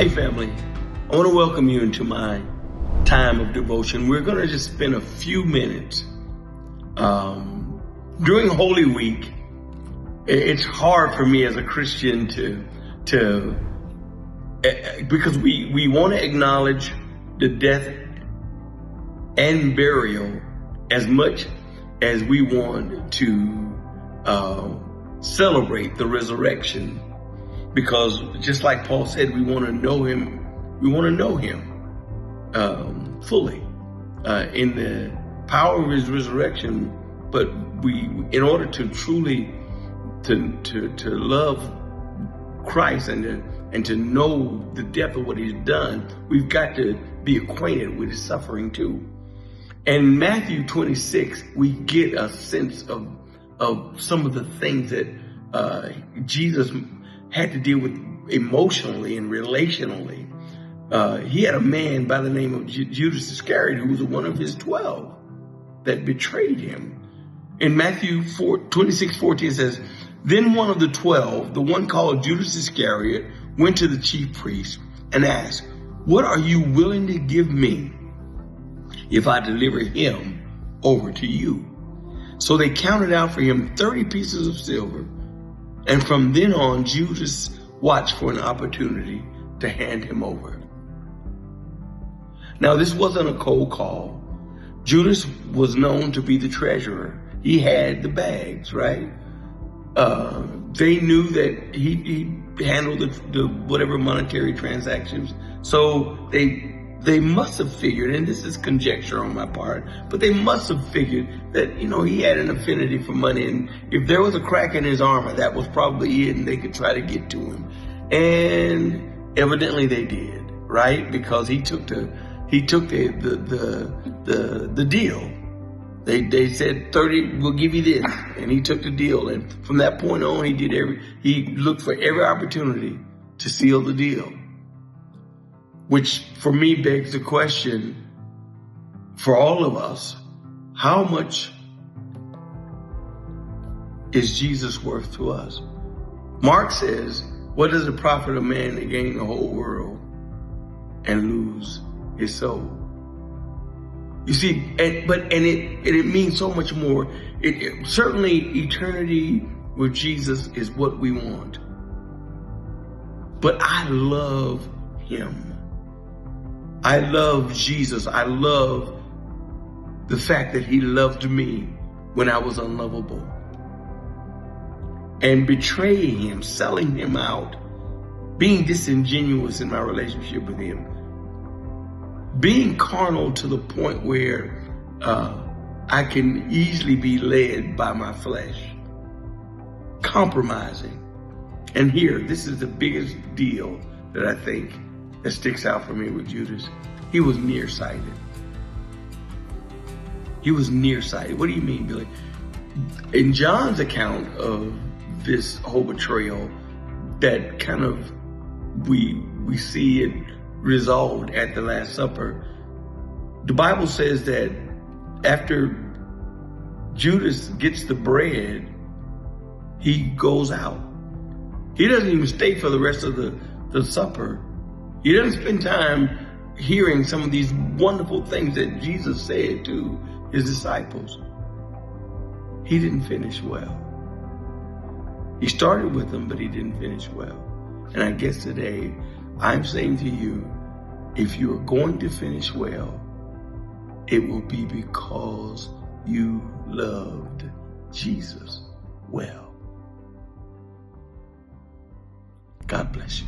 Hey family, I want to welcome you into my time of devotion. We're going to just spend a few minutes. During Holy Week, it's hard for me as a Christian because we want to acknowledge the death and burial as much as we want to celebrate the resurrection. Because just like Paul said, we want to know him. We want to know him fully in the power of his resurrection. But in order to truly to love Christ and to know the depth of what he's done, we've got to be acquainted with his suffering too. And in Matthew 26, we get a sense of some of the things that Jesus had to deal with emotionally and relationally. He had a man by the name of Judas Iscariot, who was one of his 12 that betrayed him. In Matthew 26:14 says, "Then one of the 12, the one called Judas Iscariot, went to the chief priests and asked, 'What are you willing to give me if I deliver him over to you?' So they counted out for him 30 pieces of silver. And from then on, Judas watched for an opportunity to hand him over." Now, this wasn't a cold call. Judas was known to be the treasurer. He had the bags, right? They knew that he handled the whatever monetary transactions. So they must have figured, and this is conjecture on my part, but they must have figured that, he had an affinity for money. And if there was a crack in his armor, that was probably it, and they could try to get to him. And evidently they did, right? Because he took the deal. They said 30, we'll give you this. And he took the deal. And from that point on, he looked for every opportunity to seal the deal. Which for me begs the question for all of us, how much is Jesus worth to us? Mark says, "What does it profit a man to gain the whole world and lose his soul?" You see, it means so much more. Certainly eternity with Jesus is what we want. But I love him. I love Jesus. I love the fact that he loved me when I was unlovable. And betraying him, selling him out, being disingenuous in my relationship with him, being carnal to the point where I can easily be led by my flesh, compromising. And here, this is the biggest deal that I think that sticks out for me with Judas. He was nearsighted. He was nearsighted. What do you mean, Billy? In John's account of this whole betrayal, that kind of we see it resolved at the Last Supper. The Bible says that after Judas gets the bread, he goes out. He doesn't even stay for the rest of the supper. He doesn't spend time hearing some of these wonderful things that Jesus said to his disciples. He didn't finish well. He started with them, but he didn't finish well. And I guess today, I'm saying to you, if you are going to finish well, it will be because you loved Jesus well. God bless you.